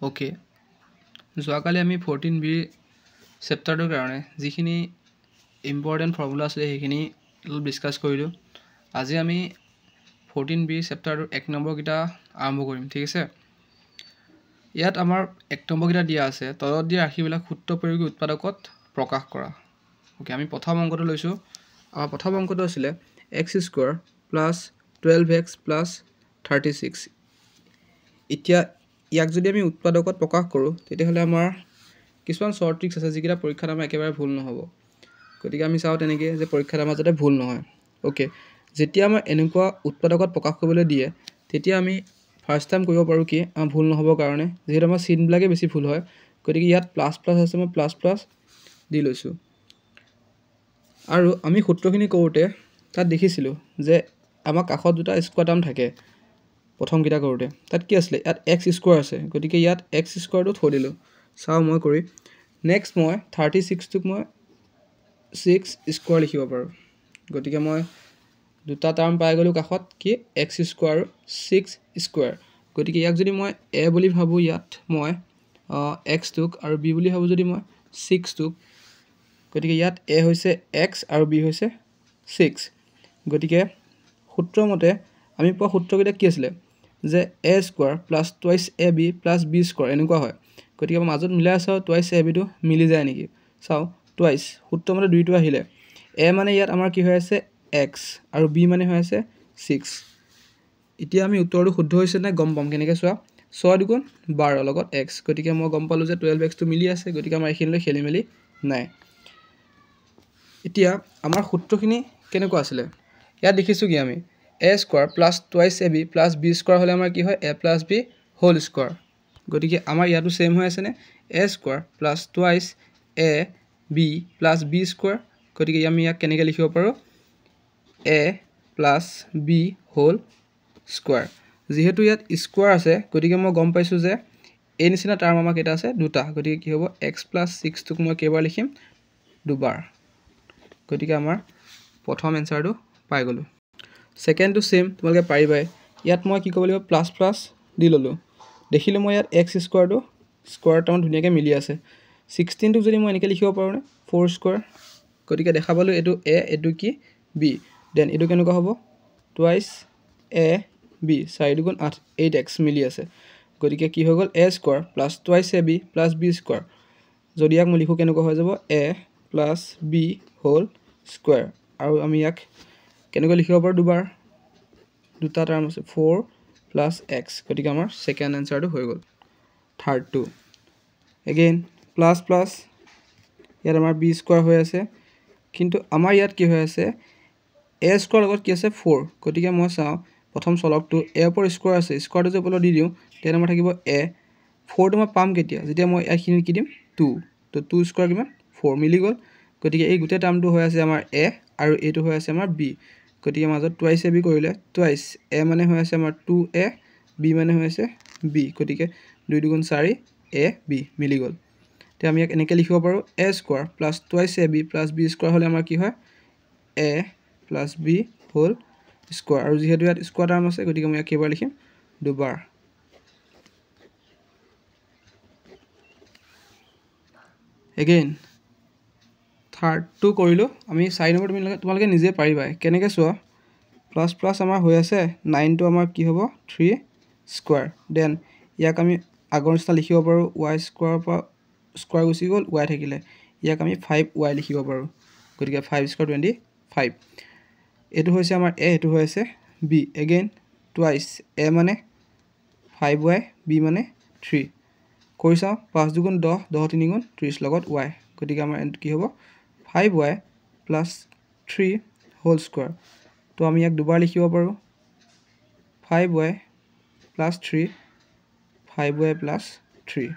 Okay, যোৱাকালি আমি 14B চেপ্টাৰটোৰ কাৰণে যিখিনি ইম্পৰ্টেণ্ট ফৰ্মুলা আছিলে সেইখিনি অলপ ডিছকাছ কৰিলোঁ। আজি আমি 14B চেপ্টাৰটোৰ 1 নম্বৰকেইটা আৰম্ভ কৰিম, ঠিক আছে। ইয়াত আমাৰ 1 নম্বৰকেইটা দিয়া আছে, তলত দিয়া ৰাশিবিলাক সূত্ৰ প্ৰয়োগী উৎপাদকত প্ৰকাশ কৰা। ওকে, আমি প্ৰথম অংকটো লৈছোঁ। আমাৰ প্ৰথম অংকটো আছিলে x² প্লাছ 12x প্লাছ 36। এতিয়া ইয়াক যদি আমি উৎপাদকত প্ৰকাশ কৰোঁ তেতিয়াহ'লে আমাৰ কিছুমান শ্বৰ্ট ট্ৰিক্স আছে যিকেইটা পৰীক্ষাত আমাৰ একেবাৰে ভুল নহ'ব। গতিকে আমি চাওঁ তেনেকৈ যে পৰীক্ষাত আমাৰ যাতে ভুল নহয়। ওকে, যেতিয়া আমাৰ এনেকুৱা উৎপাদকত প্ৰকাশ কৰিবলৈ দিয়ে তেতিয়া আমি ফাৰ্ষ্ট টাইম কৰিব পাৰোঁ কি আমাৰ ভুল নহ'বৰ কাৰণে, যিহেতু আমাৰ চিনবিলাকেই বেছি ভুল হয়। গতিকে ইয়াত প্লাছ প্লাছ আছে, মই প্লাছ প্লাছ দি লৈছোঁ। আৰু আমি সূত্ৰখিনি কৰোঁতে তাত দেখিছিলোঁ যে আমাৰ কাষত দুটা স্কোৱাৰ টাৰ্ম থাকে। প্ৰথমকেইটা কৰোঁতে তাত কি আছিলে, ইয়াত x² আছে, গতিকে ইয়াত x² থৈ দিলোঁ। চাওঁ মই কৰি নেক্সট মই 36টোক মই 6² লিখিব পাৰোঁ। গতিকে মই দুটা টাৰ্ম পাই গ'লোঁ কাষত, কি x² আৰু 6²। গতিকে ইয়াক যদি মই a বুলি ভাবোঁ, ইয়াত মই xটোক, আৰু b বুলি ভাবোঁ যদি মই 6টোক, গতিকে ইয়াত a হৈছে x আৰু b হৈছে 6। গতিকে সূত্ৰমতে আমি পোৱা সূত্ৰকেইটা কি আছিলে যে a² plus twice ab plus b² এনেকুৱা হয়। গতিকে মই মাজত মিলাই চাওঁ টুৱাইছ abটো মিলি যায় নেকি। চাওঁ, টুৱাইছ সূত্ৰমতে 2টো আহিলে, a মানে ইয়াত আমাৰ কি হৈ আছে x আৰু b মানে হৈ আছে 6। এতিয়া আমি উত্তৰটো শুদ্ধ হৈছে নে গম পাম কেনেকৈ, চোৱা 6 দুগুণ 12 লগত x, গতিকে মই গম পালোঁ যে 12xটো মিলি আছে। গতিকে আমাৰ এইখিনিলৈ খেলি মেলি নাই। এতিয়া আমাৰ সূত্ৰখিনি কেনেকুৱা আছিলে, ইয়াত দেখিছোঁ কি আমি a² plus twice ab plus b² হ'লে আমাৰ কি হয় a plus b whole square. গতিকে আমাৰ ইয়াতো ছেইম হৈ আছেনে, a² plus twice a b plus b²। গতিকে আমি ইয়াক কেনেকৈ লিখিব পাৰোঁ a plus b whole square. যিহেতু ইয়াত স্কোৱাৰ আছে গতিকে মই গম পাইছোঁ যে এই নিচিনা টাৰ্ম আমাৰ কেইটা আছে, দুটা। গতিকে কি হ'ব x প্লাছ 6টোক মই কেইবাৰ লিখিম, দুবাৰ। গতিকে আমাৰ প্ৰথম এনচাৰটো পাই গ'লোঁ। ছেকেণ্ডটো ছেইম, তোমালোকে পাৰিবাই। ইয়াত মই কি ক'ব লাগিব, প্লাছ প্লাছ দি ল'লোঁ। দেখিলোঁ মই ইয়াত x² স্কোৱাৰ টাৰ্মত ধুনীয়াকৈ মিলি আছে। 16টোক যদি মই এনেকৈ লিখিব পাৰোঁনে 4²। গতিকে দেখা পালোঁ এইটো a, এইটো কি b, দেন এইটো কেনেকুৱা হ'ব টুৱাইছ a b, 4 দুগুণ 8, 8x মিলি আছে। গতিকে কি হৈ গ'ল a² plus twice ab plus b²। যদি ইয়াক মই লিখোঁ কেনেকুৱা হৈ যাব a plus b whole square. আৰু আমি ইয়াক কেনেকৈ লিখিব পাৰোঁ, দুবাৰ, দুটা টাৰ্ম আছে 4 প্লাছ x। গতিকে আমাৰ ছেকেণ্ড এনচাৰটো হৈ গ'ল। থাৰ্ডটো এগেইন প্লাছ প্লাছ, ইয়াত আমাৰ b² হৈ আছে, কিন্তু আমাৰ ইয়াত কি হৈ আছে a² লগত কি আছে 4। গতিকে মই চাওঁ প্ৰথম চলকটো a ওপৰত স্কোৱাৰ আছে, স্কোৱাৰটো যে ওপৰত দি দিওঁ তেতিয়া আমাৰ থাকিব a। 4টো মই পাম কেতিয়া, যেতিয়া মই এইখিনিত কি দিম 2, তো 2² কিমান 4 মিলি গ'ল। গতিকে এই গোটেই টাৰ্মটো হৈ আছে আমাৰ a আৰু এইটো হৈ আছে আমাৰ b। গতিকে মাজত টুৱাইছ ab কৰিলে টুৱাইছ a মানে হৈ আছে আমাৰ 2a, b মানে হৈ আছে b। গতিকে 2 দুগুণ 4 a b মিলি গ'ল। এতিয়া আমি ইয়াক এনেকৈ লিখিব পাৰোঁ a² plus twice ab plus b² হ'লে আমাৰ কি হয় a plus b whole square. আৰু যিহেতু ইয়াত স্কোৱাৰ টাৰ্ম আছে গতিকে মই ইয়াক কেইবাৰ লিখিম, দুবাৰ। এগেইন থাৰ্ডটো কৰিলোঁ আমি। 4 নম্বৰ তোমালোকে নিজে পাৰিবাই, কেনেকৈ চোৱা প্লাছ প্লাছ আমাৰ হৈ আছে, 9টো আমাৰ কি হ'ব 3²। দেন ইয়াক আমি আগৰ নিচিনা লিখিব পাৰোঁ y² পৰা স্কোৱাৰ গুচি গ'ল, y থাকিলে। ইয়াক আমি 5y লিখিব পাৰোঁ। গতিকে 5² 25। এইটো হৈছে আমাৰ a, এইটো হৈ আছে b। এগেইন টুৱাইছ a মানে 5y, b মানে 3। কৰি চাওঁ 5 দুগুণ 10, 10 3 গুণ 30 লগত y। গতিকে আমাৰ কি হ'ব 5y প্লাছ 3 হোল স্কোৱাৰ। তো আমি ইয়াক দুবাৰ লিখিব পাৰোঁ 5y প্লাছ 3, 5y প্লাছ 3।